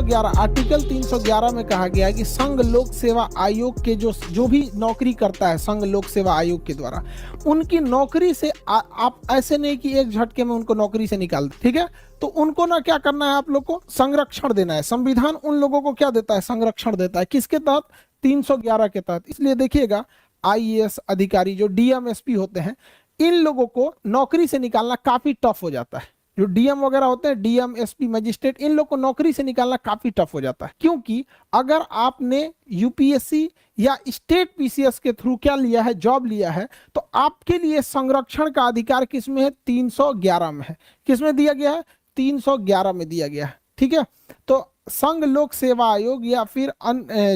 311 article 311 में कहा गया है कि संघ लोक सेवा आयोग के जो भी नौकरी करता है संघ लोक सेवा आयोग के द्वारा, उनकी नौकरी से आप ऐसे नहीं कि एक झटके में उनको नौकरी से निकाल दे, ठीक है। तो उनको ना क्या करना है, आप लोग को संरक्षण देना है। संविधान उन लोगों को क्या देता है, संरक्षण देता है। किसके तहत, 311 के तहत। इसलिए देखिएगा आईएएस अधिकारी जो डीएम एसपी होते हैं, इन लोगों को नौकरी से निकालना काफी टफ हो जाता है। जो डीएम वगैरह होते हैं, डीएम एसपी मजिस्ट्रेट, इन लोग को नौकरी से निकालना काफी टफ हो जाता है। क्योंकि अगर आपने यूपीएससी या स्टेट पीसीएस के थ्रू क्या लिया है, जॉब लिया है, तो आपके लिए संरक्षण का अधिकार किसमें है, 311 में है। किसमें दिया गया है, 311 में दिया गया है, ठीक है। तो संघ लोक सेवा आयोग या फिर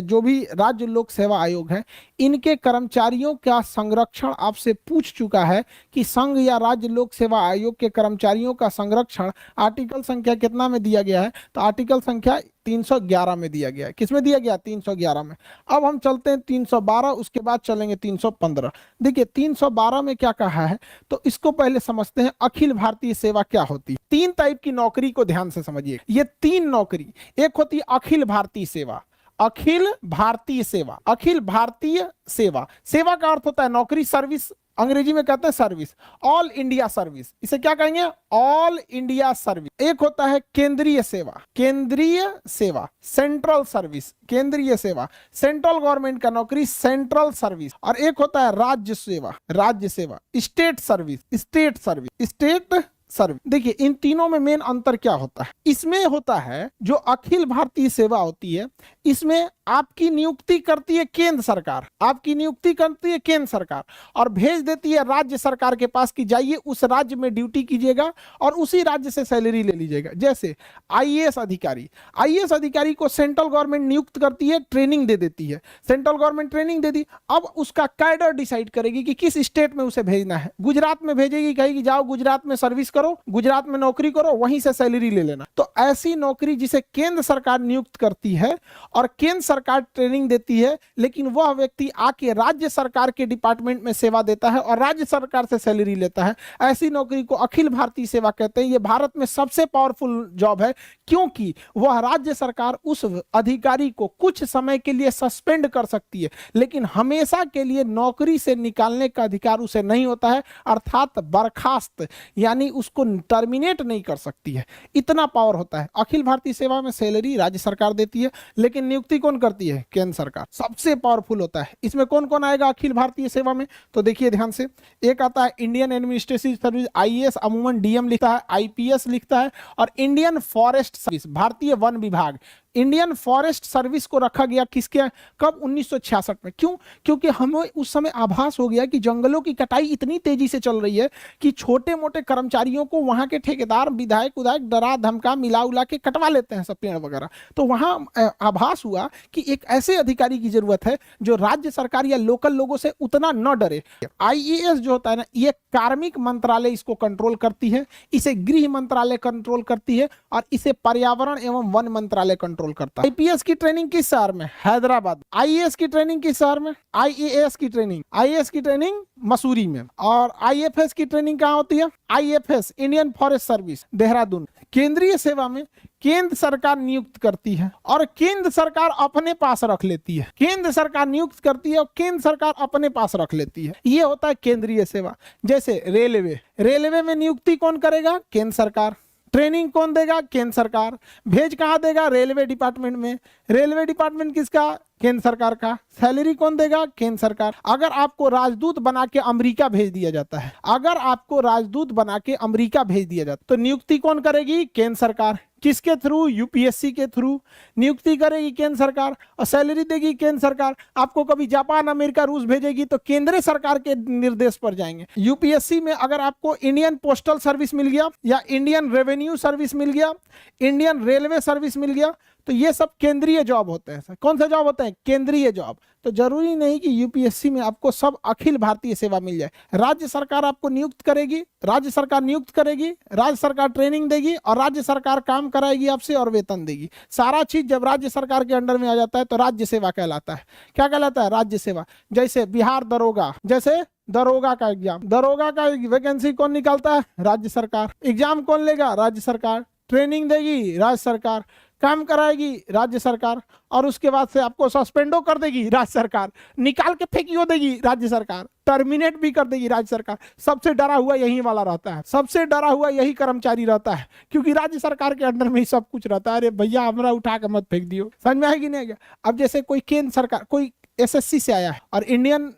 जो भी राज्य लोक सेवा आयोग है, इनके कर्मचारियों का संरक्षण आपसे पूछ चुका है कि संघ या राज्य लोक सेवा आयोग के कर्मचारियों का संरक्षण आर्टिकल संख्या कितना में दिया गया है, तो आर्टिकल संख्या 311 में दिया गया है। किसमें दिया गया, 311 में। अब हम चलते हैं 312, उसके बाद चलेंगे 315। देखिए 312 में क्या कहा है, तो इसको पहले समझते हैं। अखिल भारतीय सेवा क्या होती है। 3 टाइप की नौकरी को ध्यान से समझिए। ये 3 नौकरी, एक होती है अखिल भारतीय सेवा, अखिल भारतीय सेवा, अखिल भारतीय सेवा। सेवा का अर्थ होता है नौकरी, सर्विस, अंग्रेजी में कहते हैं सर्विस, ऑल इंडिया सर्विस, इसे क्या कहेंगे, ऑल इंडिया सर्विस। एक होता है केंद्रीय सेवा, केंद्रीय सेवा, सेंट्रल सर्विस, केंद्रीय सेवा, सेंट्रल गवर्नमेंट का नौकरी, सेंट्रल सर्विस। और एक होता है राज्य सेवा, राज्य सेवा, state service, state service, state service. देखिए इन तीनों में मेन अंतर क्या होता है। इसमें होता है जो अखिल भारतीय सेवा होती है, इसमें आपकी नियुक्ति करती है केंद्र सरकार, आपकी नियुक्ति करती है केंद्र सरकार और भेज देती है राज्य सरकार के पास कि जाइए उस राज्य में ड्यूटी कीजिएगा और उसी राज्य से सैलरी ले लीजिएगा। जैसे आईएएस अधिकारी, आईएएस अधिकारी को सेंट्रल गवर्नमेंट नियुक्त करती है, ट्रेनिंग दे देती है, सेंट्रल गवर्नमेंट ट्रेनिंग दे दी। अब उसका कैडर डिसाइड करेगी कि किस स्टेट में उसे भेजना है। गुजरात में भेजेगी, कहेगी जाओ गुजरात में सर्विस करो, गुजरात में नौकरी करो, वहीं से सैलरी ले लेना। तो ऐसी नौकरी जिसे केंद्र सरकार नियुक्त करती है और केंद्र सरकार ट्रेनिंग देती है, लेकिन वह व्यक्ति आके राज्य सरकार के डिपार्टमेंट में सेवा देता है और राज्य सरकार से सैलरी लेता है, ऐसी नौकरी को अखिल भारतीय सेवा कहते हैं। यह भारत में सबसे पावरफुल जॉब है, क्योंकि वह राज्य सरकार उस अधिकारी को कुछ समय के लिए सस्पेंड कर सकती है, लेकिन हमेशा के लिए नौकरी से निकालने का अधिकार उसे नहीं होता है, अर्थात बर्खास्त यानी उसको टर्मिनेट नहीं कर सकती है। इतना पावर होता है। अखिल भारतीय सेवा में सैलरी राज्य सरकार देती है, लेकिन नियुक्ति कौन करती है, केंद्र सरकार। सबसे पावरफुल होता है। इसमें कौन कौन आएगा अखिल भारतीय सेवा में, तो देखिए ध्यान से। एक आता है इंडियन एडमिनिस्ट्रेटिव सर्विस, आईएएस अमूमन डीएम लिखता है, आईपीएस लिखता है, और इंडियन फॉरेस्ट सर्विस, भारतीय वन विभाग। इंडियन फॉरेस्ट सर्विस को रखा गया किसके, कब, 1966 में। क्यों, क्योंकि हमें उस समय आभास हो गया कि जंगलों की कटाई इतनी तेजी से चल रही है कि छोटे मोटे कर्मचारियों को वहां के ठेकेदार, विधायक उधायक डरा धमका मिला उला के कटवा लेते हैं सब पेड़ वगैरह। तो वहां आभास हुआ कि एक ऐसे अधिकारी की जरूरत है जो राज्य सरकार या लोकल लोगों से उतना न डरे। आईएएस जो होता है ना, ये कार्मिक मंत्रालय इसको कंट्रोल करती है, इसे गृह मंत्रालय कंट्रोल करती है, और इसे पर्यावरण एवं वन मंत्रालय कंट्रोल करता है। आईपीएस की ट्रेनिंग किस शहर में, हैदराबाद। आईएएस की ट्रेनिंग किस शहर में, आईएएस की ट्रेनिंग, आईएएस की ट्रेनिंग मसूरी में। और आईएफएस की ट्रेनिंग कहां होती है, IFS Indian forest service, Dehradun. केंद्रीय सेवा में केंद्र सरकार नियुक्त करती है और केंद्र सरकार अपने पास रख लेती है। केंद्र सरकार नियुक्त करती है और केंद्र सरकार अपने पास रख लेती है। ये होता है केंद्रीय सेवा। जैसे रेलवे, रेलवे में नियुक्ति कौन करेगा, केंद्र सरकार। ट्रेनिंग कौन देगा, केंद्र सरकार। भेज कहां देगा, रेलवे डिपार्टमेंट में। रेलवे डिपार्टमेंट किसका, केंद्र सरकार का। सैलरी कौन देगा, केंद्र सरकार। अगर आपको राजदूत बना के अमेरिका भेज दिया जाता है, अगर आपको राजदूत बना के अमेरिका भेज दिया जाता है, तो नियुक्ति कौन करेगी, केंद्र सरकार। किसके थ्रू, यूपीएससी के थ्रू नियुक्ति करेगी केंद्र सरकार और सैलरी देगी केंद्र सरकार। आपको कभी जापान, अमेरिका, रूस भेजेगी तो केंद्र सरकार के निर्देश पर जाएंगे। यूपीएससी में अगर आपको इंडियन पोस्टल सर्विस मिल गया या इंडियन रेवेन्यू सर्विस मिल गया, इंडियन रेलवे सर्विस मिल गया, तो ये सब केंद्रीय जॉब होते हैं। कौन सा जॉब होते हैं, केंद्रीय जॉब। तो जरूरी नहीं कि यूपीएससी में आपको सब अखिल भारतीय सेवा मिल जाए। राज्य सरकार आपको नियुक्त करेगी, राज्य सरकार नियुक्त करेगी, राज्य सरकार ट्रेनिंग देगी और राज्य सरकार काम कराएगी आपसे और वेतन देगी। सारा चीज जब राज्य सरकार के अंडर में आ जाता है तो राज्य सेवा कहलाता है। क्या कहलाता है, राज्य सेवा। जैसे बिहार दरोगा, जैसे दरोगा का एग्जाम, दरोगा का वैकेंसी कौन निकालता है, राज्य सरकार। एग्जाम कौन लेगा, राज्य सरकार। ट्रेनिंग देगी राज्य सरकार। काम कराएगी राज्य सरकार, और उसके बाद से आपको सस्पेंडो कर देगी राज्य सरकार, निकाल के फेंकियो देगी राज्य सरकार, टर्मिनेट भी कर देगी राज्य सरकार। सबसे डरा हुआ यही वाला रहता है, सबसे डरा हुआ यही कर्मचारी रहता है, क्योंकि राज्य सरकार के अंडर में ही सब कुछ रहता है। अरे भैया हमरा उठा के मत फेंक दियो, समझ में आएगी नहीं? अब जैसे कोई केंद्र सरकार, कोई एसएससी से आया है और Indian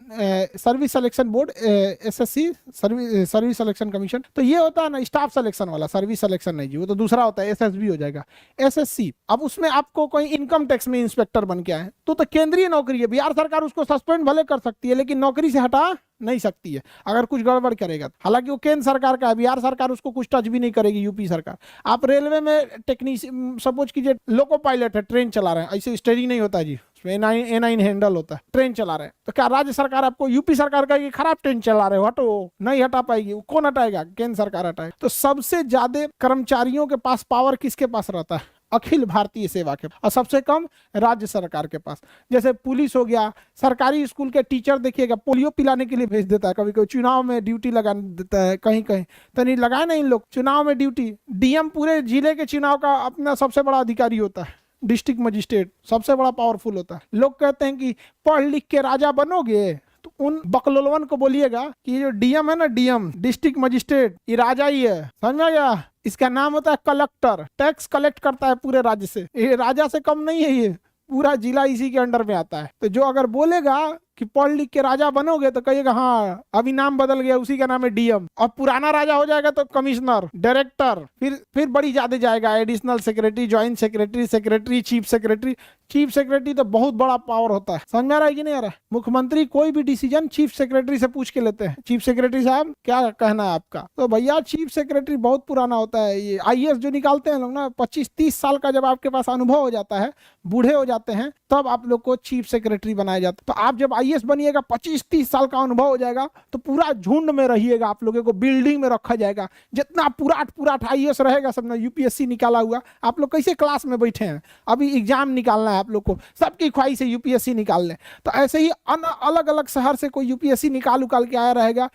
service selection board, SSC service selection commission, तो ये होता है ना स्टाफ सिलेक्शन वाला, सर्विस सिलेक्शन नहीं जी, वो तो दूसरा होता है, एसएसबी हो जाएगा, एसएससी। अब उसमें आपको कोई इनकम टैक्स में इंस्पेक्टर बन के आए तो केंद्रीय नौकरी है, बिहार सरकार उसको सस्पेंड भले कर सकती है लेकिन नौकरी से हटा नहीं सकती है अगर कुछ गड़बड़ करेगा। हालांकि वो केंद्र सरकार का है, बिहार सरकार उसको कुछ टच भी नहीं करेगी, यूपी सरकार। आप रेलवे में टेक्नीशियन, सपोज कीजिए लोको पायलट है, ट्रेन चला रहे हैं, ऐसे स्टीयरिंग नहीं होता जी, ए9 हैंडल होता है, ट्रेन चला रहे हैं, तो क्या राज्य सरकार आपको, यूपी सरकार का ये खराब ट्रेन चला रहे हो हटो, नहीं हटा पाएगी? कौन हटाएगा? केंद्र सरकार हटाएगा। तो सबसे ज्यादा कर्मचारियों के पास पावर किसके पास रहता है? अखिल भारतीय सेवा के, और सबसे कम राज्य सरकार के पास। जैसे पुलिस हो गया, सरकारी स्कूल के टीचर देखिएगा पोलियो पिलाने के लिए भेज देता है, कभी कभी चुनाव में ड्यूटी लगा देता है, कहीं कहीं तो नहीं लगाए ना इन लोग चुनाव में ड्यूटी। डीएम पूरे जिले के चुनाव का अपना सबसे बड़ा अधिकारी होता है, डिस्ट्रिक्ट मजिस्ट्रेट सबसे बड़ा पावरफुल होता है। लोग कहते हैं कि पढ़ लिख के राजा बनोगे, तो उन बकलोलवन को बोलिएगा कि ये जो डीएम है ना, डीएम डिस्ट्रिक्ट मजिस्ट्रेट, ये राजा ही है, समझ में आ गया? इसका नाम होता है कलेक्टर, टैक्स कलेक्ट करता है पूरे राज्य से, ये राजा से कम नहीं है, ये पूरा जिला इसी के अंडर में आता है। तो जो अगर बोलेगा कि पढ़ लिख के राजा बनोगे तो कहिएगा हाँ अभी नाम बदल गया, उसी का नाम है डीएम, और पुराना राजा हो जाएगा तो कमिश्नर, डायरेक्टर, फिर बड़ी ज्यादा जाएगा, additional secretary, joint secretary, secretary, chief secretary. Chief secretary तो बहुत बड़ा पावर होता है, समझ आ रहा है कि नहीं आ रहा है? मुख्यमंत्री कोई भी डिसीजन चीफ सेक्रेटरी से पूछ के लेते हैं, चीफ सेक्रेटरी साहब क्या कहना है आपका? तो भैया चीफ सेक्रेटरी बहुत पुराना होता है। ये आईएएस जो निकालते हैं लोग ना, 25-30 साल का जब आपके पास अनुभव हो जाता है, बूढ़े हो जाते हैं, तब आप लोग को चीफ सेक्रेटरी बनाया जाता है। तो आप जब आईएएस बनिएगा, 25-30 साल का अनुभव हो जाएगा, तो पूरा झुंड में रहिएगा, आप लोगों को बिल्डिंग में रखा जाएगा। जितना पूरा आईएएस रहेगा सब ना, यूपीएससी निकाला हुआ, आप लोग कैसे क्लास में बैठे हैं, अभी एग्जाम निकालना है आप लोग को, सबकी ख्वाहिश है यूपीएससी निकाल लें। तो ऐसे ही अलग अलग शहर से कोई यूपीएससी निकाल के आया रहेगा,